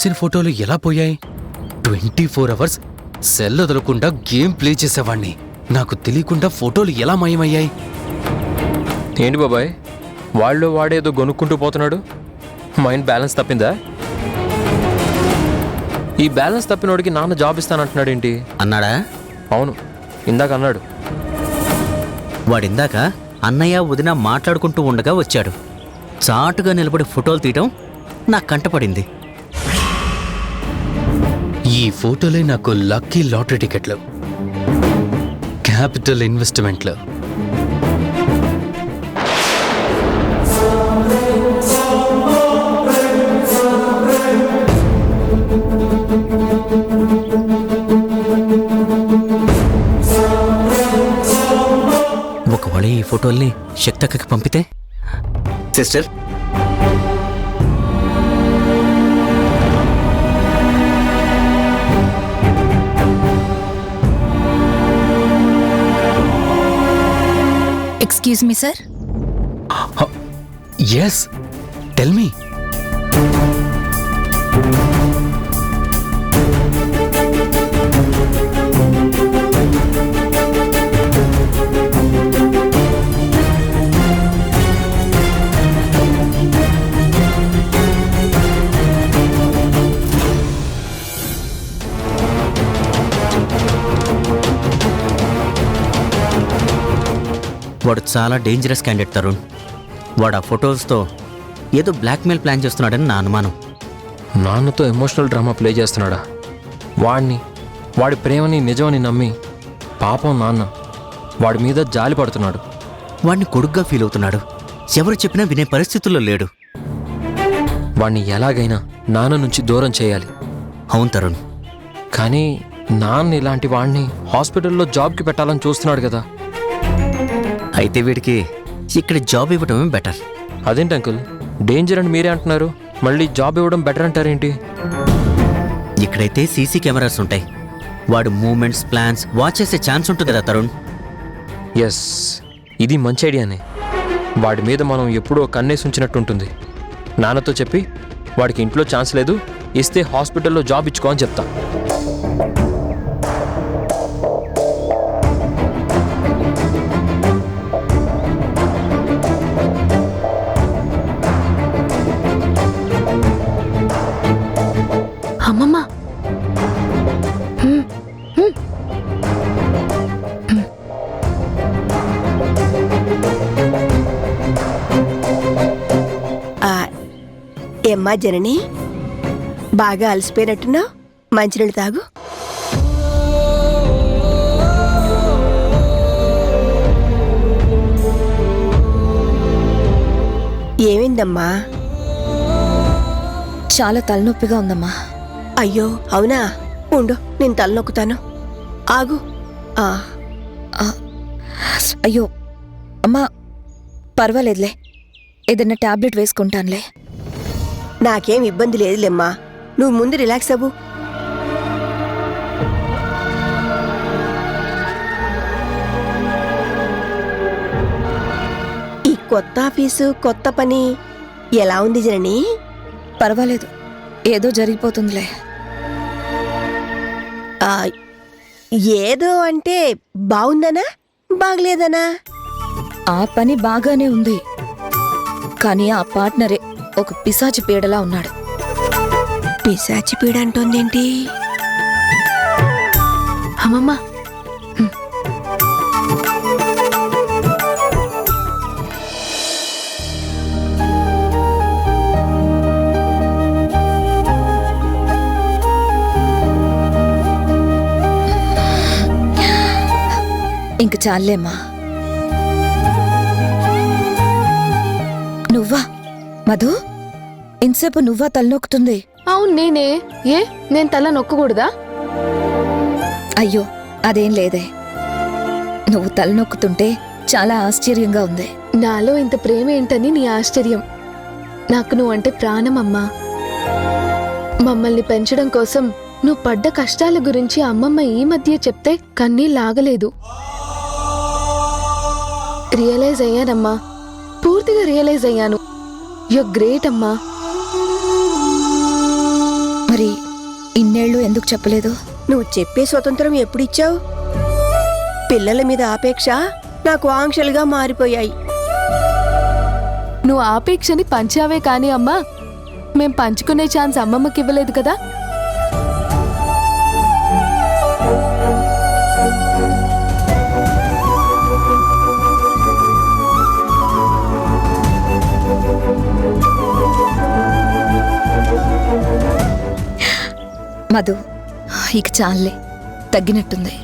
తీసిన ఫోటోలు ఎలా పోయాయి? 24 అవర్స్ సెల్ వదలకుండా గేమ్ ప్లే చేసేవాణ్ణి. నాకు తెలియకుండా ఫోటోలు ఎలా మాయమయ్యాయి? ఏంటి బాబాయ్, వాళ్ళు వాడేదో గొనుక్కుంటూ పోతున్నాడు. మైండ్ బ్యాలెన్స్ తప్పిందా? ఈ బ్యాలెన్స్ తప్పినోడికి నాన్న జాబ్ ఇస్తానంటున్నాడు ఏంటి? అన్నాడా? అవును, ఇందాక అన్నాడు. వాడిందాక అన్నయ్య వదిన మాట్లాడుకుంటూ ఉండగా వచ్చాడు. చాటుగా నిలబడి ఫోటోలు తీయటం నాకు కంటపడింది. ఈ ఫోటోలే నాకు లక్కీ లాటరీ టికెట్లు, క్యాపిటల్ ఇన్వెస్ట్మెంట్లు. ఒకవేళ ఈ ఫోటోల్ని శక్తక్కకి పంపితే? Sister, excuse me sir. Yes, tell me. వాడు చాలా డేంజరస్ క్యాండిడేట్ తరుణ్. వాడు ఆ ఫొటోస్తో ఏదో బ్లాక్మెయిల్ ప్లాన్ చేస్తున్నాడని నా అనుమానం. నాన్నతో ఎమోషనల్ డ్రామా ప్లే చేస్తున్నాడా? వాడి ప్రేమని నిజమని నమ్మి పాపం నాన్న వాడి మీద జాలి పడుతున్నాడు. వాడిని కొడుగ్గా ఫీల్ అవుతున్నాడు. ఎవరు చెప్పినా వినే పరిస్థితుల్లో లేడు. వాడిని ఎలాగైనా నాన్న నుంచి దూరం చేయాలి. అవును తరుణ్, కానీ నాన్న ఇలాంటి వాడిని హాస్పిటల్లో జాబ్కి పెట్టాలని చూస్తున్నాడు కదా. అయితే వీడికి ఇక్కడ జాబ్ ఇవ్వడమే బెటర్. అదేంటి అంకుల్, డేంజర్ అని మీరే అంటున్నారు, మళ్ళీ జాబ్ ఇవ్వడం బెటర్ అంటారేంటి? ఇక్కడైతే సీసీ కెమెరాస్ ఉంటాయి. వాడు మూమెంట్స్ ప్లాన్స్ వాచ్ చేసే ఛాన్స్ ఉంటుంది కదా తరుణ్. ఎస్, ఇది మంచి ఐడియానే. వాడి మీద మనం ఎప్పుడో కన్నేసి ఉంచినట్టుంటుంది. నాన్నతో చెప్పి వాడికి ఇంట్లో ఛాన్స్ లేదు, ఇస్తే హాస్పిటల్లో జాబ్ ఇచ్చుకో అని చెప్తా. అమ్మమ్మ, ఏమ్మా జనని, బాగా అలసిపోయినట్టున్నావు, మంచినీళ్ళు తాగు. ఏమైందమ్మా? చాలా తలనొప్పిగా ఉందమ్మా. అయ్యో అవునా, ఉండు నేను తలనొక్కుతాను, ఆగు. అయ్యో అమ్మా, పర్వాలేదులే, ఏదన్నా టాబ్లెట్ వేసుకుంటానులే. నాకేం ఇబ్బంది లేదులేమ్మా, నువ్వు ముందు రిలాక్స్ అవ్వు. ఈ కొత్త ఆఫీసు కొత్త పని ఎలా ఉంది జనని? పర్వాలేదు, ఏదో జరిగిపోతుందిలే. ఏదో అంటే బాగుందనా బాగలేదనా? ఆ పని బాగానే ఉంది, కానీ ఆ పార్ట్నరే ఒక పిశాచి పీడలా ఉన్నాడు. పిశాచి పీడ అంటోందేంటి? అమ్మమ్మ, ఇంక చాలేమ్మా. నువ్వా మధు, ఇంతసేపు నువ్వా తలనొక్కుతుంది? అవును నేనే. ఏ, నేను తల నొక్కకూడదా? అయ్యో అదేం లేదే, నువ్వు తలనొక్కుతుంటే చాలా ఆశ్చర్యంగా ఉంది. నాలో ఇంత ప్రేమ ఏంటని నీ ఆశ్చర్యం. నాకు నువ్వంటే ప్రాణమమ్మా. మమ్మల్ని పెంచడం కోసం నువ్వు పడ్డ కష్టాల గురించి అమ్మమ్మ ఈ మధ్య చెప్తే కన్నీళ్ళాగలేదు. రియలైజ్ అయ్యానమ్మా, పూర్తిగా రియలైజ్ అయ్యాను. యు గ్రేట్ అమ్మా. మరి ఇన్నేళ్ళు ఎందుకు చెప్పలేదు? నువ్వు చెప్పే స్వతంత్రం ఎప్పుడిచ్చావు? పిల్లల మీద ఆపేక్ష నాకు ఆంక్షలుగా మారిపోయాయి. నువ్వు ఆపేక్షని పంచావే కానీ అమ్మా, మేం పంచుకునే ఛాన్స్ అమ్మమ్మకి ఇవ్వలేదు కదా. మధు, ఇక చాలే, తగ్గినట్టుంది.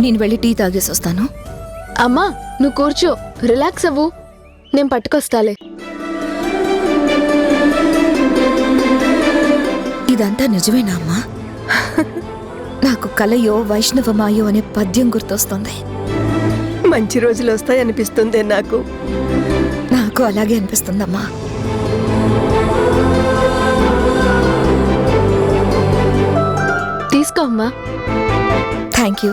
నేను వెళ్ళి టీ తాగేసి వస్తాను. అమ్మా నువ్వు కూర్చో, రిలాక్స్ అవ్వు, నేను పట్టుకొస్తాలే. ఇదంతా నిజమేనా అమ్మా? నాకు కలయో వైష్ణవమాయో అనే పద్యం గుర్తొస్తుంది. మంచి రోజులు వస్తాయనిపిస్తుంది నాకు. నాకు అలాగే అనిపిస్తుందమ్మా. తీసుకో అమ్మా. Thank you.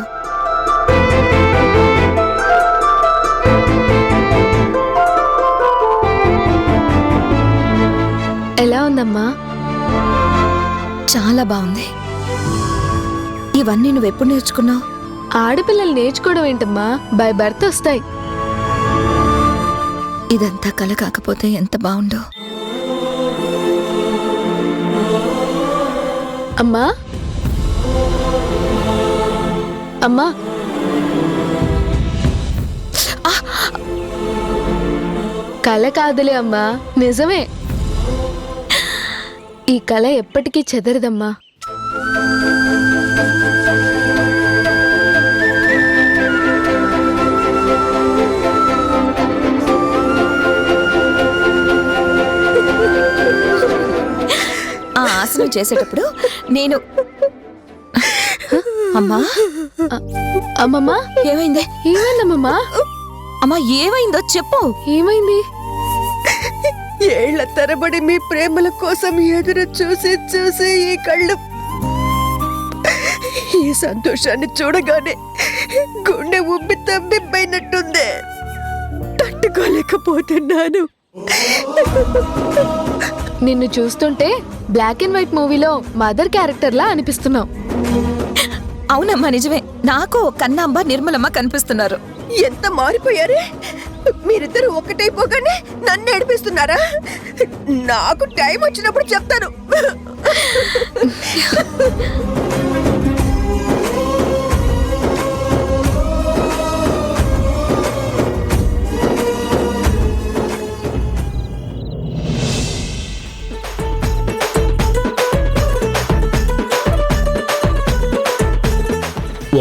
ఎలా ఉందమ్మా? చాలా బాగుంది. ఇవన్నీ నువ్వెప్పుడు నేర్చుకున్నావు? ఆడపిల్లలు నేర్చుకోవడం ఏంటమ్మా, బై బర్త్ వస్తాయి. ఇదంతా కల కాకపోతే ఎంత బాగుండో. అమ్మా అమ్మా, కల కాదులే అమ్మా, నిజమే. ఈ కళ ఎప్పటికీ చెదరదమ్మా. ఆ ఆసనం చేసేటప్పుడు నేను అమ్మా అమ్మమ్మా ఏమైంది? ఏమైందమ్మమ్మా? అమ్మా ఏమైందో చెప్పు. ఏమైంది? ఏళ్ల తరబడి మీ ప్రేమల కోసం ఎదురు చూసి చూసి ఈ కళ్ళు ఈ సంతోషాన్ని చూడగానే గుండె ఉబ్బి తబ్బిబ్బైనట్టుంది. తట్టుకోలేకపోతున్నాను. నిన్ను చూస్తుంటే బ్లాక్ అండ్ వైట్ మూవీలో మదర్ క్యారెక్టర్లా అనిపిస్తున్నావు. అవునమ్మా, నిజమే. నాకు కన్నాంబ, నిర్మలమ్మ కనిపిస్తున్నారు. ఎంత మారిపోయారే! మీరిద్దరు ఒకటైపోగానే నన్ను ఏడిపిస్తున్నారా? నాకు టైం వచ్చినప్పుడు చెప్తాను.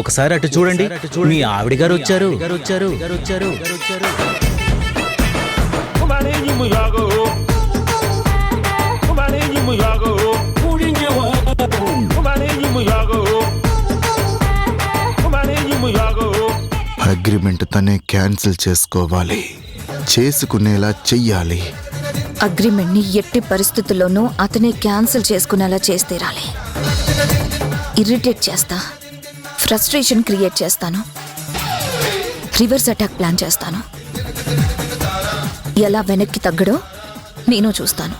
ఒకసారి అటు చూడండి, మీ ఆవిడ గారు వచ్చారు. అగ్రిమెంట్ తనే క్యాన్సిల్ చేసుకోవాలి, చేసుకునేలా చెయ్యాలి. అగ్రిమెంట్ని ఎట్టి పరిస్థితుల్లోనూ అతనే క్యాన్సిల్ చేసుకునేలా చేసి తీరాలి. ఇరిటేట్ చేస్తా, ఫ్రస్ట్రేషన్ క్రియేట్ చేస్తాను, రివర్స్ అటాక్ ప్లాన్ చేస్తాను. ఎలా వెనక్కి తగ్గడో నేను చూస్తాను.